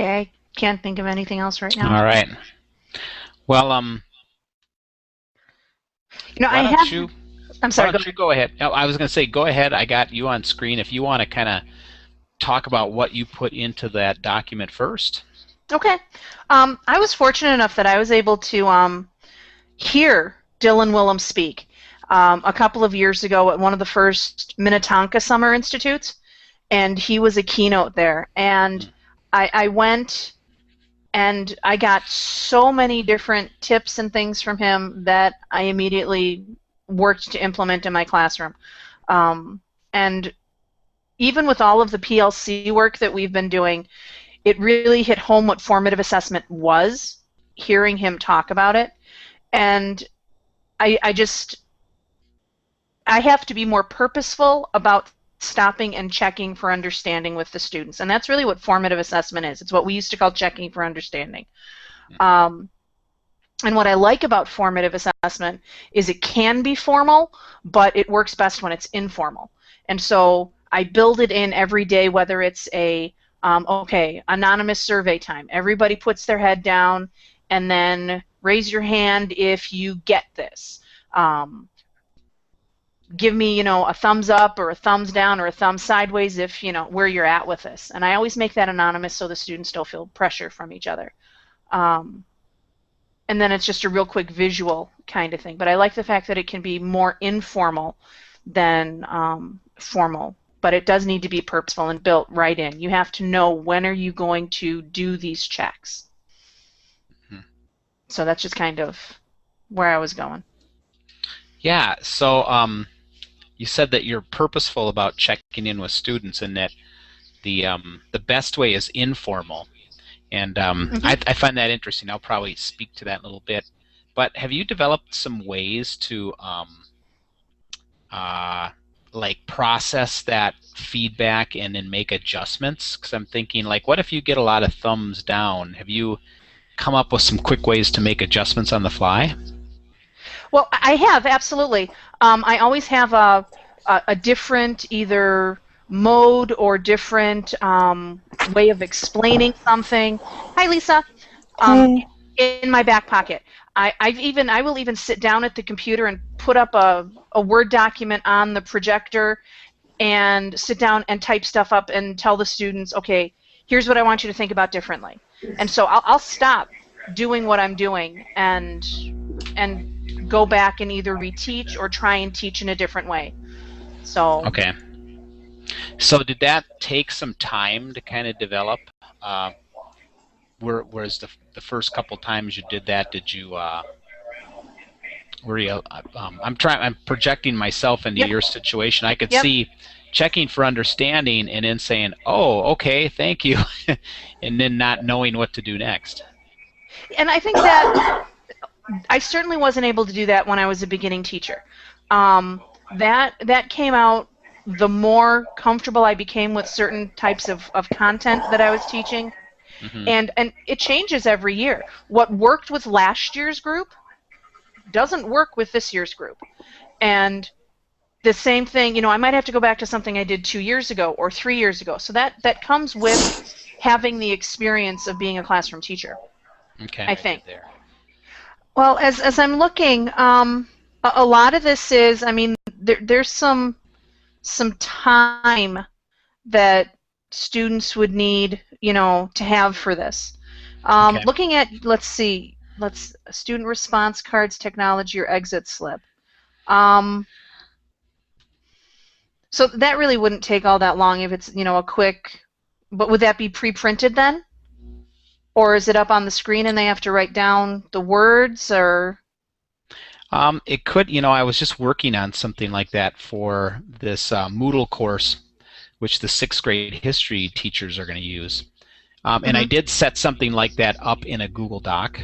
Okay, I can't think of anything else right now. All right. Well, I why don't have. you I'm why sorry. Go don't you ahead. go ahead? No, I was going to say go ahead. I got you on screen. If you want to kind of talk about what you put into that document first. Okay. I was fortunate enough that I was able to hear Dylan Willem speak a couple of years ago at one of the first Minnetonka Summer Institutes, and he was a keynote there. And I went and I got so many different tips and things from him that I immediately worked to implement in my classroom. And even with all of the PLC work that we've been doing, it really hit home what formative assessment was, hearing him talk about it. And I just, I have to be more purposeful about stopping and checking for understanding with the students. And that's really what formative assessment is. It's what we used to call checking for understanding. And what I like about formative assessment is it can be formal, but it works best when it's informal. And so I build it in every day, whether it's a, okay, anonymous survey time. Everybody puts their head down and then raise your hand if you get this. Give me, a thumbs up or a thumbs down or a thumb sideways if, where you're at with this. And I always make that anonymous so the students don't feel pressure from each other. And then it's just a real quick visual kind of thing. But I like the fact that it can be more informal than formal. But it does need to be purposeful and built right in. You have to know when are you going to do these checks. So that's just kind of where I was going. Yeah. So you said that you're purposeful about checking in with students, and that the best way is informal. And I find that interesting. I'll probably speak to that in a little bit. But have you developed some ways to like process that feedback and then make adjustments? Because I'm thinking, like, what if you get a lot of thumbs down? Have you come up with some quick ways to make adjustments on the fly? Well, I have, absolutely. I always have a different either mode or different way of explaining something. Hi, Lisa. Hey. In my back pocket. I will even sit down at the computer and put up a Word document on the projector and sit down and type stuff up and tell the students, okay, here's what I want you to think about differently. And so I'll stop doing what I'm doing and go back and either reteach or try and teach in a different way. So Okay. So did that take some time to kind of develop? Whereas the first couple times you did that, did you were you? I'm projecting myself into your situation. I could see checking for understanding and then saying, "Oh, okay, thank you," and then not knowing what to do next. And I think that I certainly wasn't able to do that when I was a beginning teacher. That came out the more comfortable I became with certain types of content that I was teaching. And it changes every year. What worked with last year's group doesn't work with this year's group. And the same thing, I might have to go back to something I did 2 years ago or 3 years ago. So that comes with having the experience of being a classroom teacher, Okay. I think. Well, as I'm looking, a lot of this is, there's some time that students would need, to have for this. Looking at, let's see, student response cards, technology, or exit slip. So that really wouldn't take all that long if it's, a quick, but would that be pre-printed then? Or is it up on the screen and they have to write down the words, or? It could, I was just working on something like that for this Moodle course, which the 6th grade history teachers are going to use. And I did set something like that up in a Google Doc.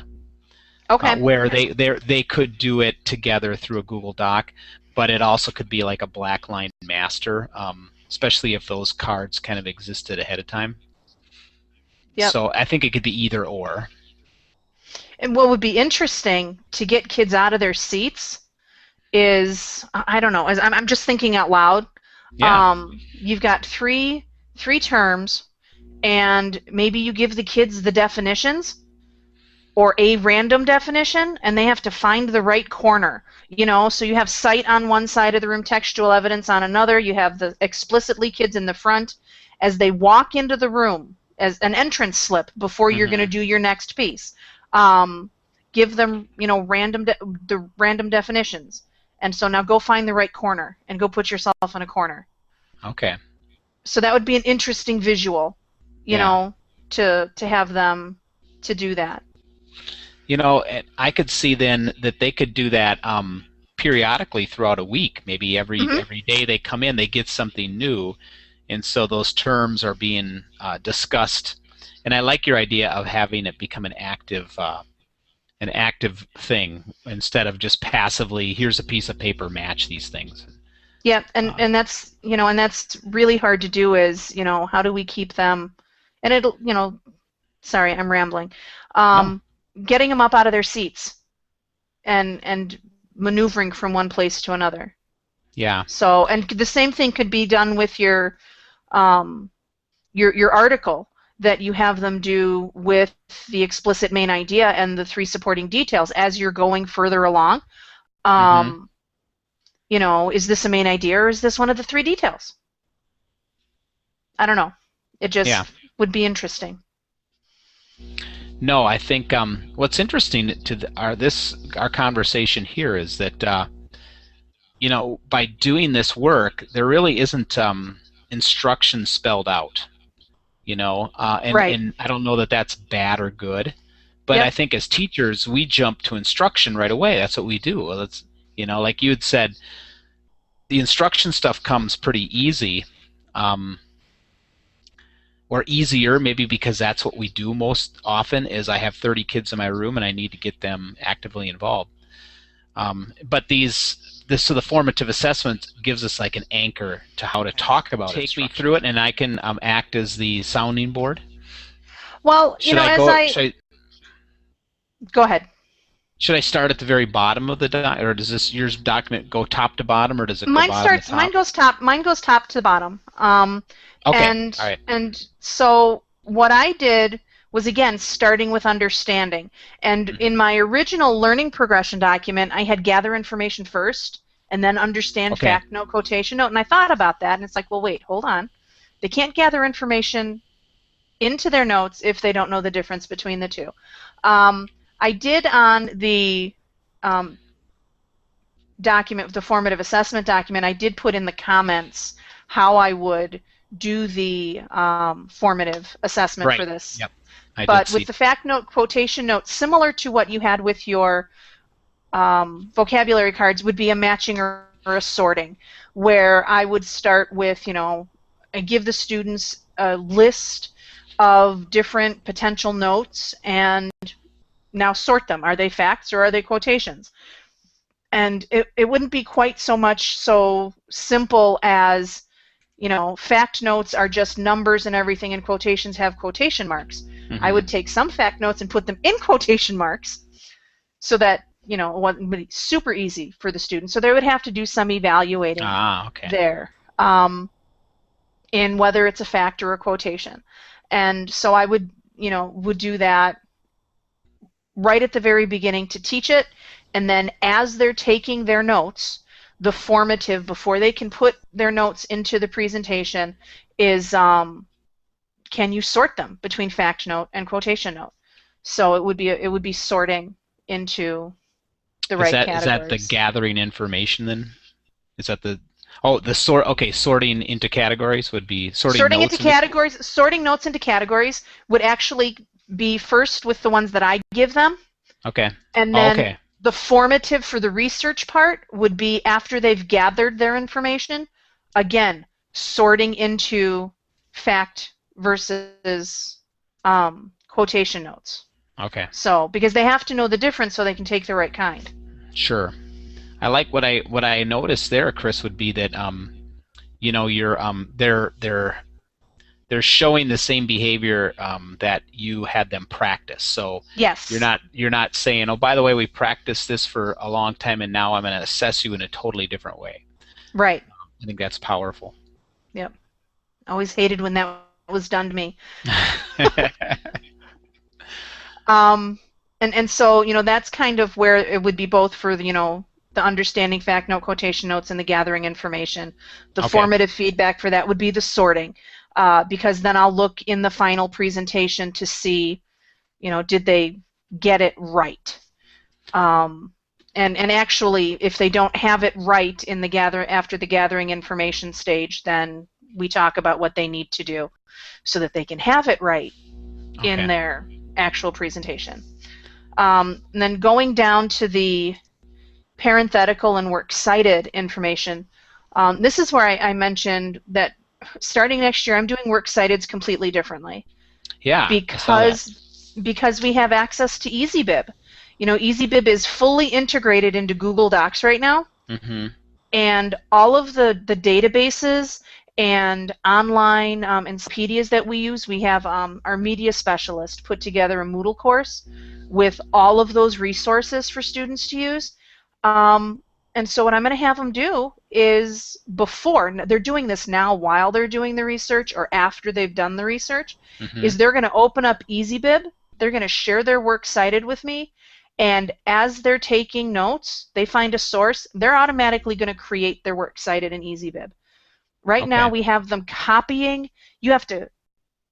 Okay. Where they could do it together through a Google Doc, but it also could be like a blackline master, especially if those cards kind of existed ahead of time. Yep. So I think it could be either or. And what would be interesting to get kids out of their seats is, I don't know, I'm just thinking out loud. Yeah. You've got three terms, and maybe you give the kids the definitions or a random definition, and they have to find the right corner. So you have cite on one side of the room, textual evidence on another. You have the explicitly kids in the front. As they walk into the room, as an entrance slip before you're going to do your next piece, give them, the random definitions. And so now go find the right corner and go put yourself in a corner. Okay. So that would be an interesting visual, to have them to do that. I could see then that they could do that periodically throughout a week. Maybe every day they come in, they get something new, and so those terms are being discussed. And I like your idea of having it become an active thing instead of just passively, here's a piece of paper, match these things. Yeah, and that's and that's really hard to do. Is how do we keep them? And it'll sorry, I'm rambling. No. Getting them up out of their seats and maneuvering from one place to another. Yeah. So, and the same thing could be done with your article that you have them do with the explicit main idea and the 3 supporting details as you're going further along. Is this a main idea or is this one of the 3 details? I don't know. It just would be interesting. No, I think what's interesting to our conversation here is that by doing this work, there really isn't instruction spelled out. And I don't know that that's bad or good, but I think as teachers we jump to instruction right away. That's what we do. Well, it's like you had said, the instruction stuff comes pretty easy. Or easier, maybe because that's what we do most often, is I have 30 kids in my room and I need to get them actively involved. But so the formative assessment gives us like an anchor to how to talk about it. Take me through it and I can act as the sounding board. Well, go ahead. Should I start at the very bottom of the document, or does yours document go top to bottom, or does it go bottom to top? Mine goes top to bottom. Okay. And, all right. And so what I did was, again, starting with understanding. And in my original learning progression document, I had gather information first and then understand, fact note, quotation note. And I thought about that, and it's like, well, wait, hold on. They can't gather information into their notes if they don't know the difference between the two. I did on the document, the formative assessment document, I did put in the comments how I would do the formative assessment for this. Yep. But with the fact note, quotation note, similar to what you had with your vocabulary cards, would be a matching or a sorting, where I would start with, I give the students a list of different potential notes and now sort them. Are they facts or are they quotations? And it wouldn't be quite so much so simple as, fact notes are just numbers and everything, and quotations have quotation marks. I would take some fact notes and put them in quotation marks so that, it wasn't really super easy for the students. So they would have to do some evaluating there in whether it's a fact or a quotation. And so I would do that right at the very beginning to teach it, and then as they're taking their notes, the formative, before they can put their notes into the presentation, is can you sort them between fact note and quotation note? So it would be sorting into the right categories. Is that the gathering information then? Is that the sorting into categories would be sorting notes into categories. Sorting notes into categories would actually be first with the ones that I give them. Okay. And then the formative for the research part would be after they've gathered their information, again, sorting into fact versus quotation notes. Okay. So, because they have to know the difference so they can take the right kind. Sure. I like what I noticed there, Chris, would be that they're showing the same behavior that you had them practice. So yes, you're not saying, oh, by the way, we practiced this for a long time and now I'm going to assess you in a totally different way. Right. I think that's powerful. Yep. Always hated when that was done to me. Um, and so, that's kind of where it would be both for, the understanding fact note, quotation notes, and the gathering information. The Okay. formative feedback for that would be the sorting, because then I'll look in the final presentation to see, did they get it right? And actually, if they don't have it right in the after the gathering information stage, then we talk about what they need to do so that they can have it right in Okay. their actual presentation. And then going down to the parenthetical and works cited information, this is where I mentioned that starting next year, I'm doing works cited completely differently. Yeah, I saw that. Because we have access to EasyBib. EasyBib is fully integrated into Google Docs right now, Mm-hmm. and all of the databases and online encyclopedias that we use, we have our media specialist put together a Moodle course with all of those resources for students to use. And so what I'm going to have them do is they're doing this now while they're doing the research or after they've done the research, Mm-hmm. is they're going to open up EasyBib, they're going to share their work cited with me, and as they're taking notes, they find a source, they're automatically going to create their works cited in EasyBib. Right now Okay. we have them copying. You have to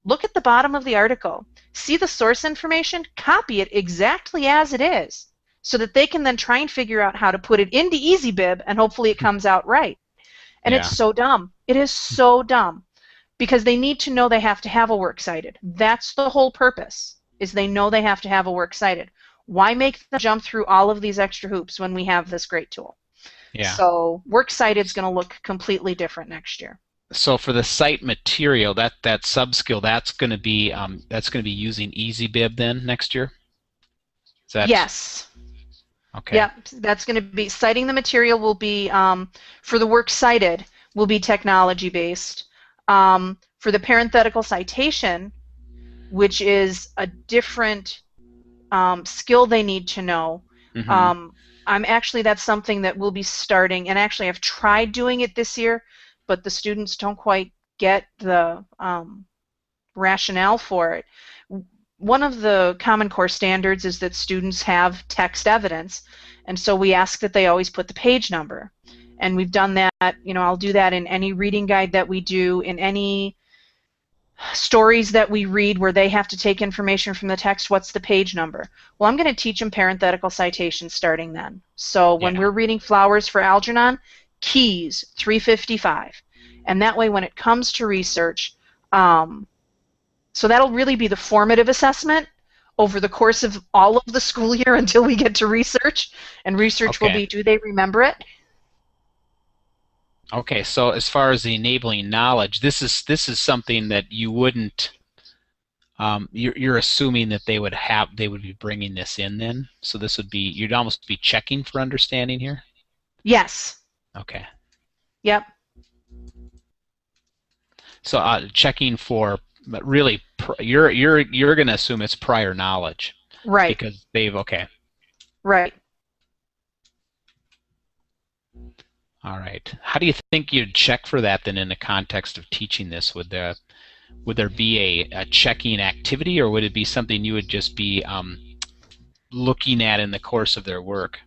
look at the bottom of the article, see the source information, copy it exactly as it is, so that they can then try and figure out how to put it into EasyBib, and hopefully it comes out right. And it's Yeah. so dumb. It is so dumb, because they need to know they have to have a works cited. That's the whole purpose, is they know they have to have a works cited. Why make them jump through all of these extra hoops when we have this great tool? Yeah. So works cited is going to look completely different next year. So for the site material, that sub skill, that's going to be using EasyBib then next year. Is that Yes. okay? Yep, that's going to be citing the material will be for the works cited will be technology based. For the parenthetical citation, which is a different skill they need to know, Mm-hmm. that's something that we'll be starting. And actually, I've tried doing it this year, but the students don't quite get the rationale for it. One of the Common Core standards is that students have text evidence, and so we ask that they always put the page number. And we've done that, I'll do that in any reading guide that we do, in any stories that we read where they have to take information from the text, what's the page number? Well, I'm going to teach them parenthetical citation starting then. So when Yeah. we're reading Flowers for Algernon, keys, 355. And that way when it comes to research, so that'll really be the formative assessment over the course of all of the school year until we get to research. And research will Okay. be, do they remember it? Okay. So as far as the enabling knowledge, this is something that you wouldn't. You're assuming that they would be bringing this in then. So this would be you'd almost be checking for understanding here. Yes. Okay. Yep. So checking for, but really, you're going to assume it's prior knowledge Right. because they've okay. Right. All right. How do you think you'd check for that then in the context of teaching this? Would there be a checking activity, or would it be something you would just be looking at in the course of their work?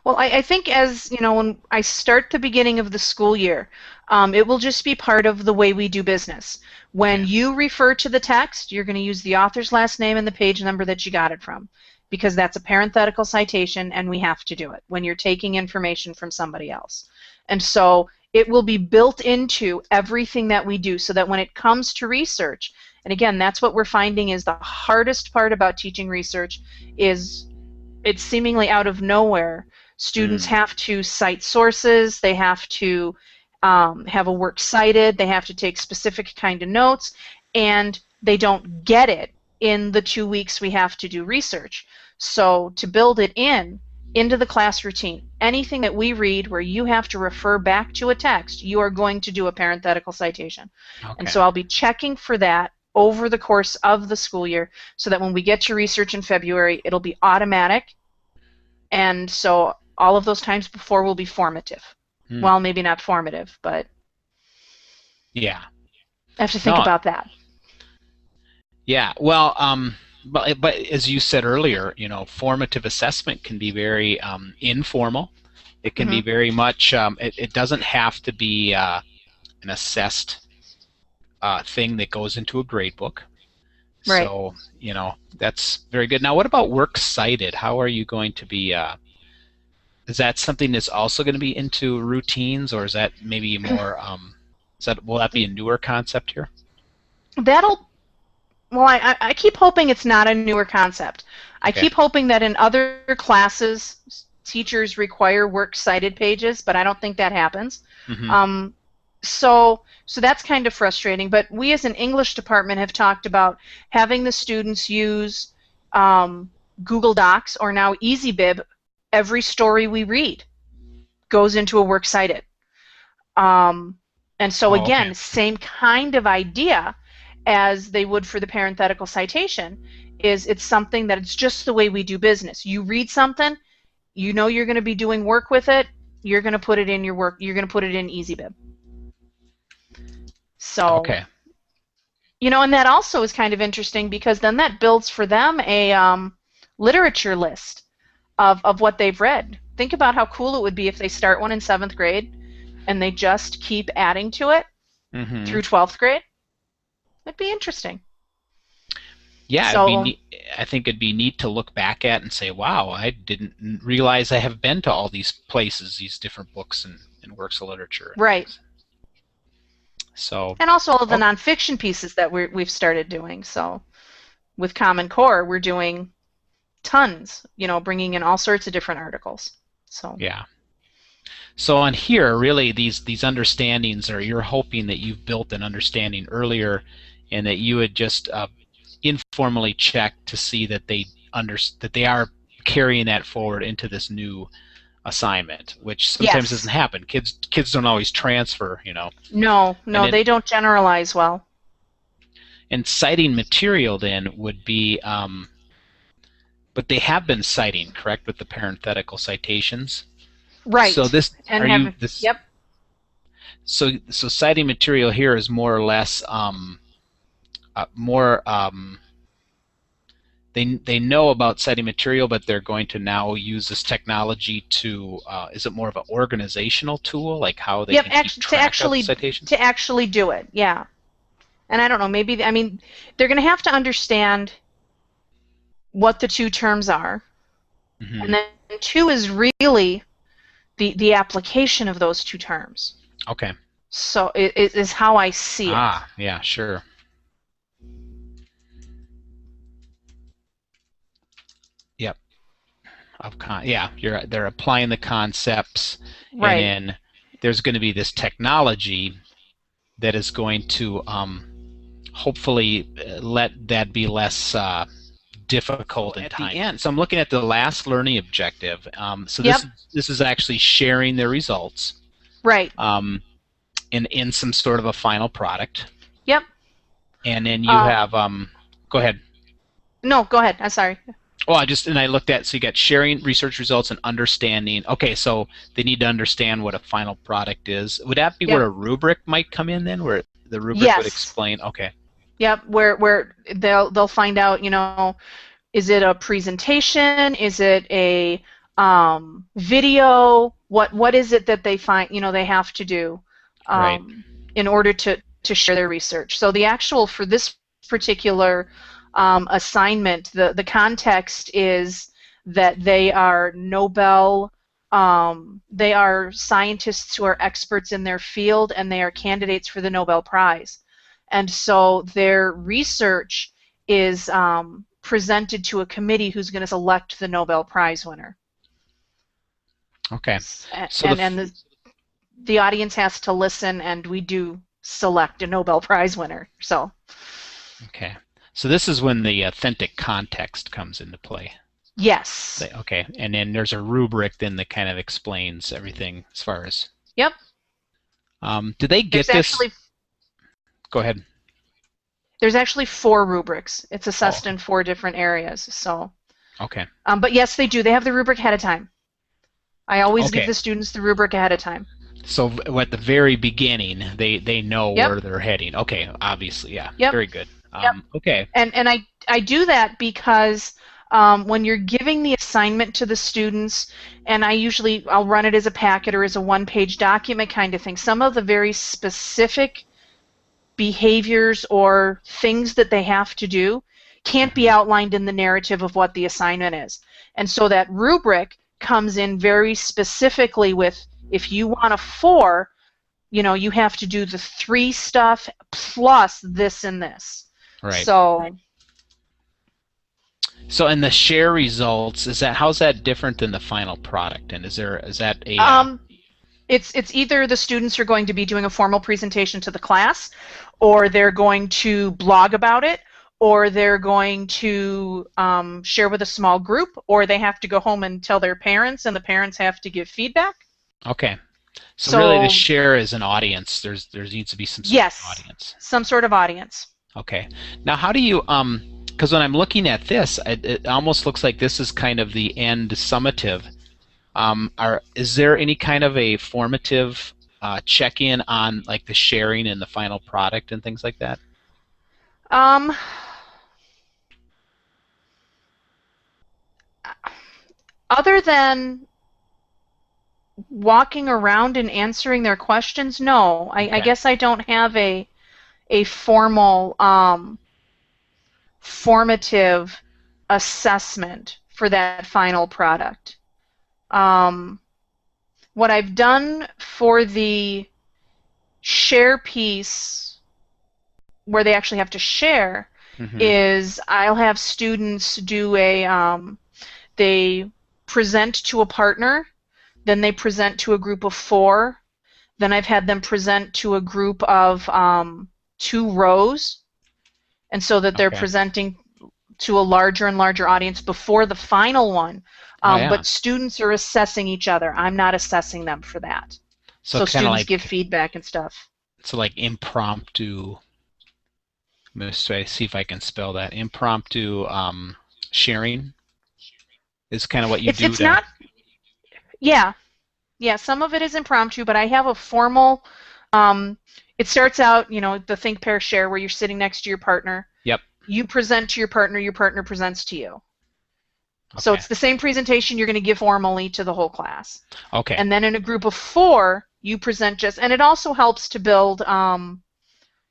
Well, I think as when I start the beginning of the school year, it will just be part of the way we do business. When Okay. you refer to the text, you're going to use the author's last name and the page number that you got it from, because that's a parenthetical citation, and we have to do it when you're taking information from somebody else. And so it will be built into everything that we do, so that when it comes to research, and again, that's what we're finding is the hardest part about teaching research, is it's seemingly out of nowhere. Students have to cite sources, they have to have a work cited, they have to take specific kind of notes, and they don't get it in the 2 weeks we have to do research. So to build it into the class routine, anything that we read where you have to refer back to a text, you are going to do a parenthetical citation. And Okay. so I'll be checking for that over the course of the school year, so that when we get to research in February, it'll be automatic. And so all of those times before will be formative. Well, maybe not formative, but Yeah. I have to think No, about that. Yeah. Well, but as you said earlier, formative assessment can be very informal. It can be Hmm. very much. It doesn't have to be an assessed thing that goes into a grade book. Right. So, that's very good. Now, what about works cited? How are you going to be? Is that something that's also going to be into routines, or is that maybe more? Will that be a newer concept here? That'll Well, I keep hoping it's not a newer concept. I Okay. keep hoping that in other classes, teachers require works cited pages, but I don't think that happens. Hmm. Um, so that's kind of frustrating. But we as an English department have talked about having the students use Google Docs or now EasyBib. Every story we read goes into a works cited. Um, and so Oh, okay. again, same kind of idea as they would for the parenthetical citation is it's something that it's just the way we do business. You read something, you know you're going to be doing work with it, you're going to put it in your work, you're going to put it in EasyBib. So, Okay. and that also is kind of interesting because then that builds for them a literature list of what they've read. Think about how cool it would be if they start one in 7th grade and they just keep adding to it Hmm. through 12th grade. It'd be interesting. Yeah, it'd be So, neat. I think it'd be neat to look back at and say, "Wow, I didn't realize I have been to all these places, these different books and works of literature and right. things." So, And also all of the oh, nonfiction pieces that we've started doing. So with Common Core, we're doing tons, bringing in all sorts of different articles. So, yeah. So on here, really, these understandings are you're hoping that you've built an understanding earlier, and that you would just informally check to see that that they are carrying that forward into this new assignment, which sometimes doesn't yes. happen. Kids don't always transfer. No, And no, then they don't generalize well. and citing material then would be, but they have been citing, correct, with the parenthetical citations. So Right. this And are you have, this yep, so citing material here is more or less more they know about citing material, but they're going to now use this technology to is it more of an organizational tool, like how they yep, can keep to track of actually citations? do it. Yeah. And I don't know, maybe I mean they're going to have to understand what the two terms are. Hmm. And then two is really the application of those two terms. Okay. So it is how I see it. Ah, yeah, sure. Yep. Yeah, they're applying the concepts, and Right. then there's going to be this technology that is going to hopefully let that be less difficult in time. At the end, so I'm looking at the last learning objective. So Yep. this is actually sharing their results Right. um, in some sort of a final product, Yep. and then you Uh, have go ahead. no, go ahead. I'm sorry. Oh, I looked at, so you got sharing research results and understanding. Okay, so they need to understand what a final product is. Would that be where Yep. a rubric might come in then, where the rubric would Yes. explain? Okay, Yep. Where they'll find out, is it a presentation? Is it a video? What is it that they find, they have to do right, in order to share their research? So the actual for this particular assignment, the context is that they are they are scientists who are experts in their field, and they are candidates for the Nobel Prize. And so their research is presented to a committee who's going to select the Nobel Prize winner. okay. So And the audience has to listen, and we do select a Nobel Prize winner. So okay, so this is when the authentic context comes into play. yes. Okay, and then there's a rubric then that kind of explains everything as far as. Yep. Do they There's get this? actually Go ahead. there's actually 4 rubrics. It's Oh, assessed in 4 different areas. So, okay. but yes, they do. They have the rubric ahead of time. I always give Okay. the students the rubric ahead of time. So at the very beginning, they know Yep. where they're heading. Okay, obviously, yeah, Yep. very good. Yep. Okay. And I do that because when you're giving the assignment to the students, and I'll run it as a packet or as a one-page document kind of thing. Some of the very specific behaviors or things that they have to do can't be Hmm. outlined in the narrative of what the assignment is. And so that rubric comes in very specifically with, if you want a 4, you have to do the 3 stuff plus this and this. Right. So So, and the share results, how's that different than the final product? And is that a um, it's either the students are going to be doing a formal presentation to the class, or they're going to blog about it, or they're going to share with a small group, or they have to go home and tell their parents, and the parents have to give feedback. okay? So really, the So share is an audience. There needs to be some sort of yes, audience. some sort of audience. Okay. Now, how do you because when I'm looking at this, it almost looks like this is kind of the end summative. Is there any kind of a formative check-in on like the sharing and the final product and things like that? Um, Other than walking around and answering their questions, no. I Okay. guess I don't have a formal formative assessment for that final product. Um, what I've done for the share piece, where they actually have to share, Hmm. is I'll have students do they present to a partner, then they present to a group of 4, then I've had them present to a group of 2 rows, and so that they're Okay. presenting to a larger and larger audience before the final one. Oh yeah. But students are assessing each other. I'm not assessing them for that. So So kind of students give like feedback and stuff. impromptu. Let's see if I can spell that. Impromptu sharing is kind of what you do It's to. not, yeah, yeah. Some of it is impromptu, but I have a formal. Um, it starts out, the think, pair, share, where you're sitting next to your partner. Yep. You present to your partner presents to you. So Okay. it's the same presentation you're going to give formally to the whole class. Okay. And then in a group of 4, you present and it also helps to build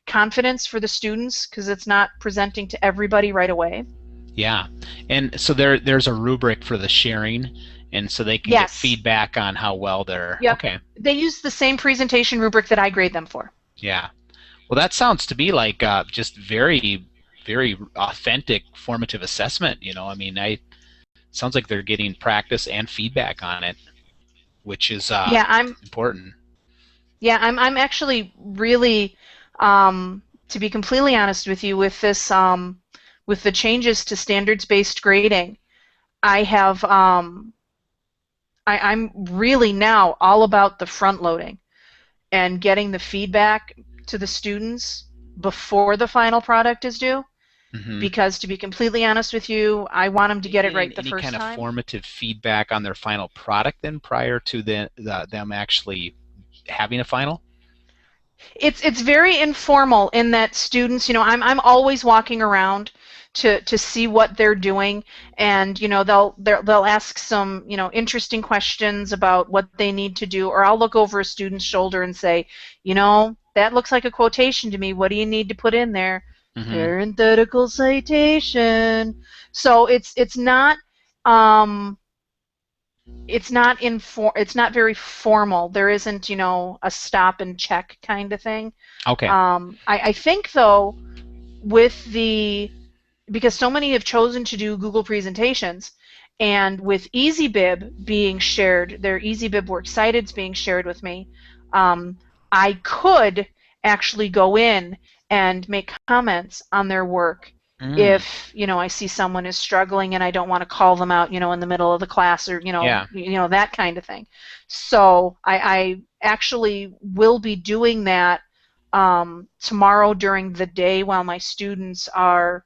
confidence for the students because it's not presenting to everybody right away. Yeah. And so there's a rubric for the sharing, and so they can get Yes. feedback on how well they're. Yep. Okay. They use the same presentation rubric that I grade them for. Yeah. Well, that sounds to me like just very, very authentic formative assessment. I mean, sounds like they're getting practice and feedback on it, which is Yeah, I'm important. I'm actually really to be completely honest with you with this with the changes to standards-based grading, I have I'm really now all about the front loading and getting the feedback to the students before the final product is due. Hmm. Because to be completely honest with you, I want them to get it right the Any first kind of time. formative feedback on their final product then prior to them actually having a final? It's very informal in that students, I'm always walking around to see what they're doing, and they'll ask some interesting questions about what they need to do, or I'll look over a student's shoulder and say, that looks like a quotation to me. What do you need to put in there? Hmm. Parenthetical citation. So it's not very formal. There isn't, a stop and check kind of thing. Okay. I think though, with because so many have chosen to do Google presentations, and with EasyBib being shared, their EasyBib work Cited's being shared with me, I could actually go in and make comments on their work Mm. if I see someone is struggling and I don't want to call them out in the middle of the class, or Yeah. that kind of thing. So I actually will be doing that tomorrow during the day while my students are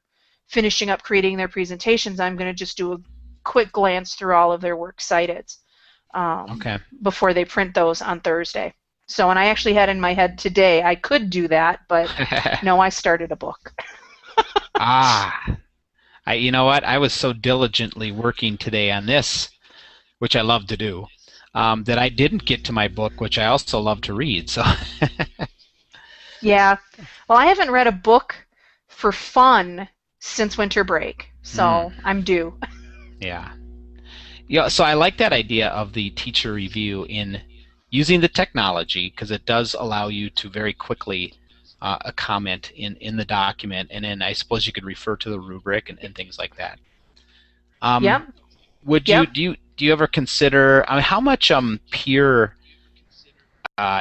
finishing up creating their presentations. I'm going to just do a quick glance through all of their works cited Okay. before they print those on Thursday. So, and I actually had in my head today I could do that, but no, I started a book. Ah, you know what? I was so diligently working today on this, which I love to do, that I didn't get to my book, which I also love to read. So, Yeah. Well, I haven't read a book for fun since winter break, mm, so I'm due. yeah. Yeah, so I like that idea of the teacher review in using the technology because it does allow you to very quickly a comment in the document, and then I suppose you could refer to the rubric and things like that. Um, Yep. would you Yep. do you ever consider? I mean, how much peer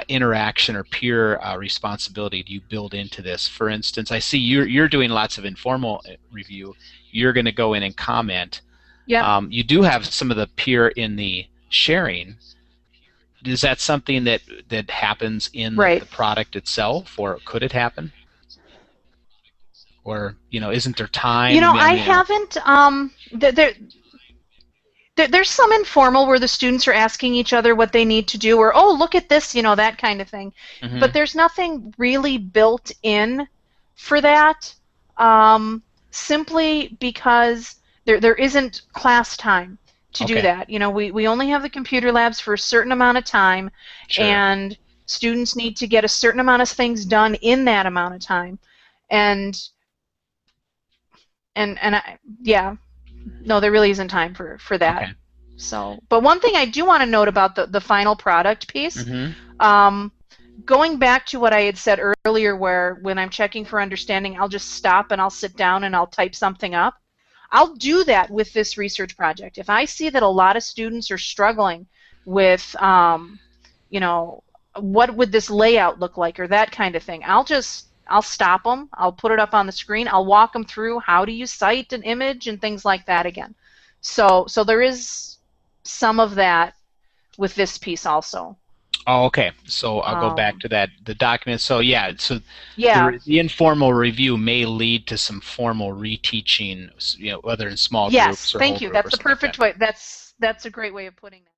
interaction or peer responsibility do you build into this? For instance, I see you're doing lots of informal review. You're going to go in and comment. Yep. You do have some of the peer in the sharing. Is that something that happens in Right. the product itself, or could it happen? Or isn't there You time? know, I I mean, haven't. There's some informal where the students are asking each other what they need to do, or oh, look at this, that kind of thing. mm-hmm. But there's nothing really built in for that, um, simply because there isn't class time to do Okay, that. We only have the computer labs for a certain amount of time, sure. and students need to get a certain amount of things done in that amount of time, and yeah, no, there really isn't time for that. Okay. So, but one thing I do want to note about the final product piece, Mm-hmm. um, going back to what I had said earlier, where when I'm checking for understanding, I'll just stop and I'll sit down and I'll type something up. I'll do that with this research project. If I see that a lot of students are struggling with, you know, what would this layout look like or that kind of thing, I'll stop them. I'll put it up on the screen. I'll walk them through how do you cite an image and things like that again. So there is some of that with this piece also. Oh, okay. So I'll go back Um, to that the document. So yeah, so yeah. the informal review may lead to some formal reteaching, whether in small Yes. groups or whole Thank you. group or That's the something like that. perfect way. That's a great way of putting that.